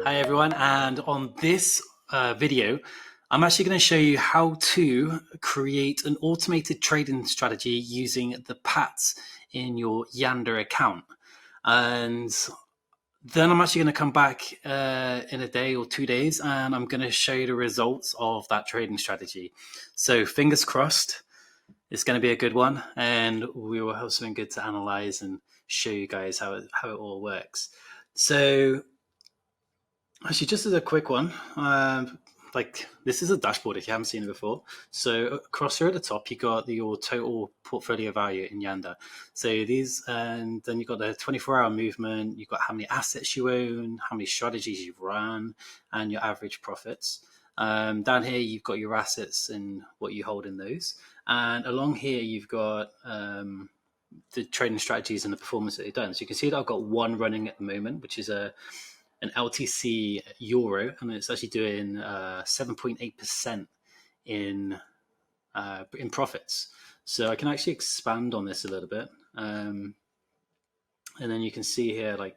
Hi everyone, and on this video, I'm actually going to show you how to create an automated trading strategy using the PATs in your Yanda account. And then I'm actually going to come back in a day or 2 days, and I'm going to show you the results of that trading strategy. So fingers crossed, it's going to be a good one, and we will have something good to analyze and show you guys how it all works. So actually, just as a quick one, like this is a dashboard if you haven't seen it before. So across here at the top, you got your total portfolio value in Yanda. So these, and then you've got the 24-hour movement. You've got how many assets you own, how many strategies you've run, and your average profits. Down here, you've got your assets and what you hold in those. And along here, you've got the trading strategies and the performance that they've done. So you can see that I've got one running at the moment, which is an LTC euro, and it's actually doing 7.8% in profits. So I can actually expand on this a little bit, and then you can see here, like,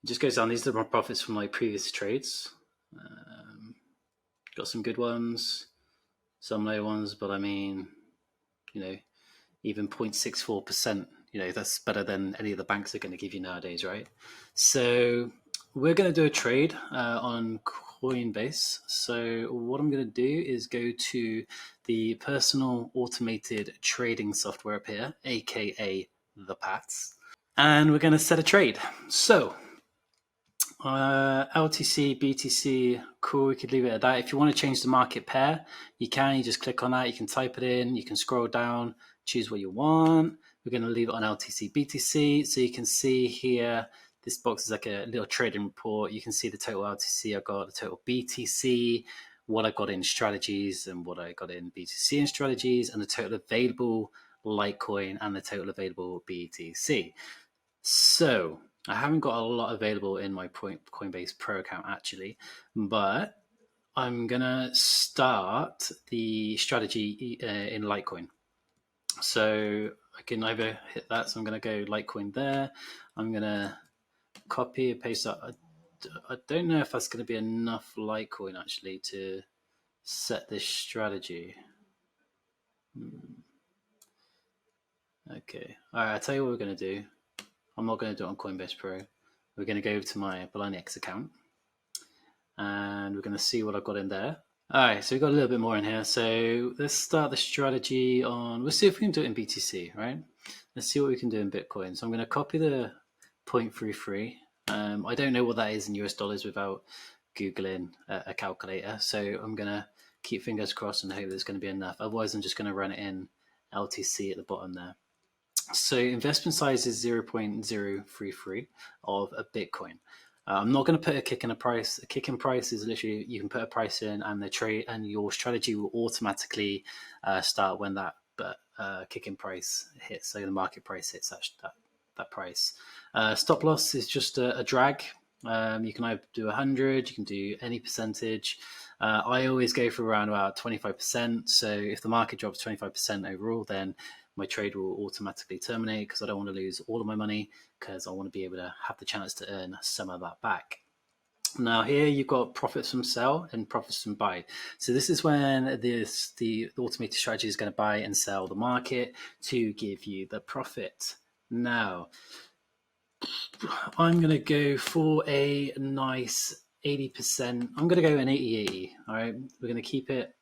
it just goes down. These are my profits from like previous trades. Got some good ones, some low ones, but I mean, even 0.64%. That's better than any of the banks are going to give you nowadays, right? So we're going to do a trade on Coinbase. So what I'm going to do is go to the personal automated trading software up here, aka the PATs, and we're going to set a trade. So LTC, BTC, cool, we could leave it at that. If you want to change the market pair, you can. You just click on that, you can type it in, you can scroll down, choose what you want. We're going to leave it on LTC, BTC. So you can see here, this box is like a little trading report. You can see the total LTC I got, the total BTC, what I got in strategies and what I got in BTC and strategies, and the total available Litecoin and the total available BTC. So I haven't got a lot available in my Coinbase Pro account actually, but I'm gonna start the strategy in Litecoin. So I can either hit that. So I'm gonna go Litecoin there. I'm gonna copy and paste that. I don't know if that's gonna be enough Litecoin actually to set this strategy. Okay. All right. I'll tell you what we're gonna do. I'm not going to do it on Coinbase Pro. We're going to go to my Poloniex account, and we're going to see what I've got in there. All right, so we've got a little bit more in here. So let's start the strategy on, let's see if we can do it in BTC, right? Let's see what we can do in Bitcoin. So I'm going to copy the 0.33. I don't know what that is in US dollars without Googling a calculator. So I'm going to keep fingers crossed and hope there's going to be enough. Otherwise, I'm just going to run it in LTC at the bottom there. So investment size is 0.033 of a Bitcoin. I'm not going to put a kick in a price. A kick in price is literally you can put a price in, and the trade and your strategy will automatically start when that kick in price hits. So the market price hits that price. Stop loss is just a drag. You can either do 100, you can do any percentage. I always go for around about 25%. So if the market drops 25% overall, then my trade will automatically terminate because I don't want to lose all of my money, because I want to be able to have the chance to earn some of that back. Now here you've got profits from sell and profits from buy. So this is when the automated strategy is going to buy and sell the market to give you the profit. Now I'm going to go for a nice 80%. I'm going to go an 80-80. All right, we're going to keep it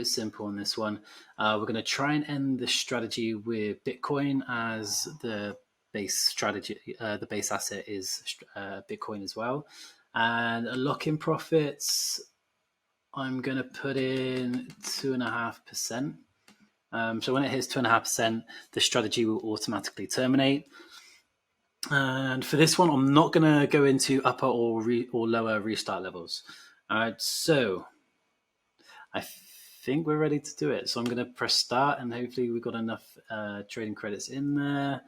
simple on this one. We're going to try and end the strategy with Bitcoin as the base strategy. The base asset is Bitcoin as well. And lock-in profits, I'm going to put in 2.5%. So when it hits 2.5%, the strategy will automatically terminate. And for this one, I'm not going to go into upper or lower restart levels. All right, so I think we're ready to do it. So I'm going to press start, and hopefully we've got enough trading credits in there.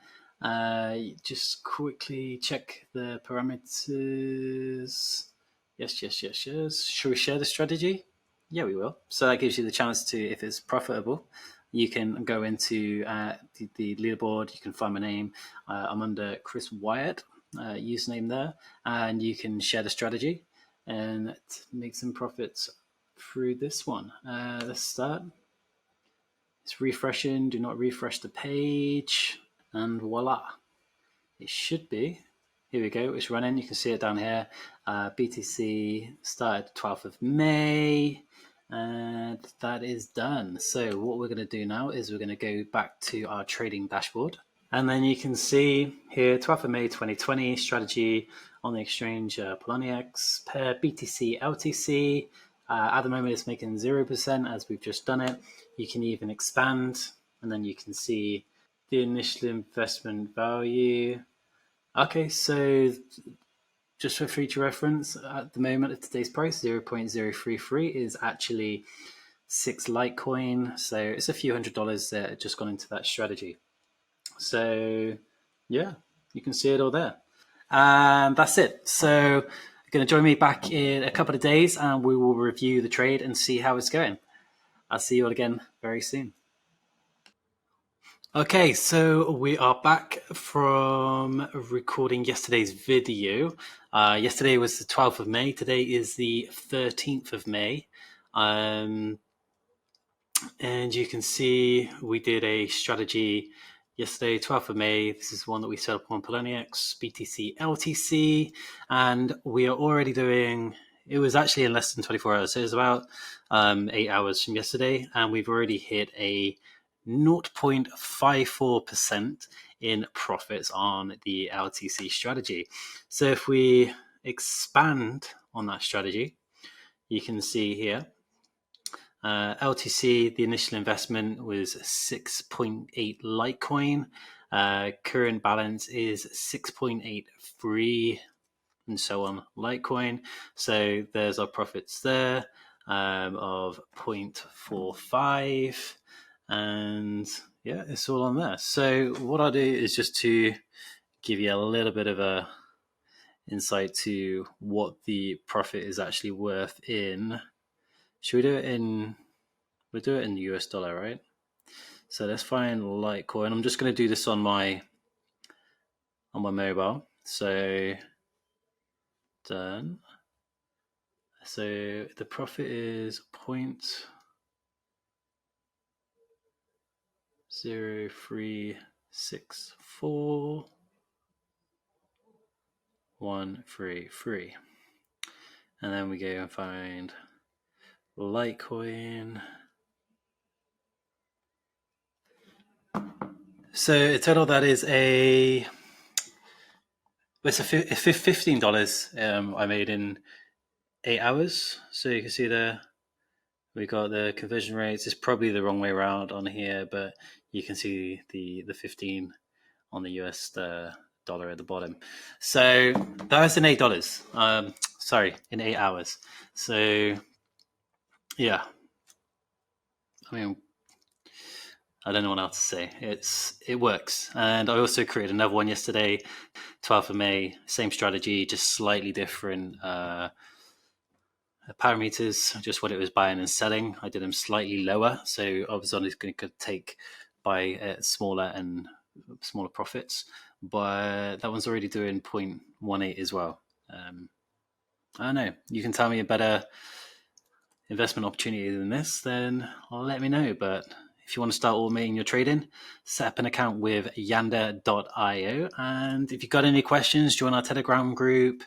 Just quickly check the parameters. Yes. Should we share the strategy? Yeah, we will. So that gives you the chance to, if it's profitable, you can go into the leaderboard. You can find my name. I'm under Chris Wyatt, username there, and you can share the strategy. and make some profits through this one. Let's start. It's refreshing. Do not refresh the page, and voila, it should be. Here we go. It's running. You can see it down here. BTC started 12th of May, and that is done. So what we're going to do now is we're going to go back to our trading dashboard. And then you can see here, 12th of May 2020, strategy on the exchange Poloniex, pair BTC LTC. At the moment, it's making 0% as we've just done it. You can even expand, and then you can see the initial investment value. Okay, so just for future reference, at the moment at today's price, 0.033 is actually 6 Litecoin. So it's a few $100s that have just gone into that strategy. So yeah, you can see it all there. And that's it. So you're going to join me back in a couple of days and we will review the trade and see how it's going. I'll see you all again very soon. Okay, so we are back from recording yesterday's video. Yesterday was the 12th of May. Today is the 13th of May. And you can see we did a strategy yesterday, 12th of May. This is one that we set up on Poloniex, BTC LTC. And we are already doing, it was actually in less than 24 hours. So it was about 8 hours from yesterday. And we've already hit a 0.54% in profits on the LTC strategy. So if we expand on that strategy, you can see here, LTC, the initial investment was 6.8 Litecoin. Current balance is 6.83 and so on Litecoin. So there's our profits there of 0.45. And yeah, it's all on there. So what I'll do is just to give you a little bit of a insight to what the profit is actually worth in. Should we do it in? We'll do it in US dollar, right? So let's find Litecoin. I'm just going to do this on my mobile. So done. So the profit is 0.0364,133. And then we go and find Litecoin. So in total, that is it's $15 I made in 8 hours. So you can see there, we got the conversion rates. It's probably the wrong way around on here, but you can see the 15 on the US dollar at the bottom. So that's in $8. In 8 hours. So yeah, I mean, I don't know what else to say. It works. And I also created another one yesterday, 12th of May, same strategy, just slightly different parameters, just what it was buying and selling. I did them slightly lower, so I was only going to buy smaller profits, but that one's already doing 0.18 as well. I don't know. You can tell me a better investment opportunity than this, then let me know. But if you want to start automating your trading, set up an account with Yanda.io. And if you've got any questions, join our Telegram group.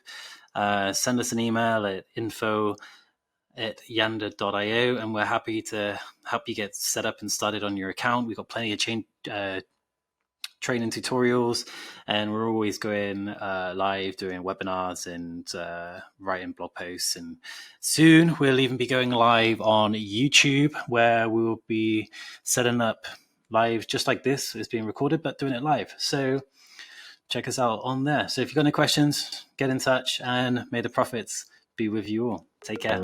Send us an email at info@yanda.io, and we're happy to help you get set up and started on your account. We've got plenty of training tutorials, and we're always going live doing webinars and writing blog posts, and soon we'll even be going live on YouTube, where we will be setting up live just like this. It's being recorded but doing it live, so check us out on there. So if you've got any questions, get in touch, and may the profits be with you all. Take care.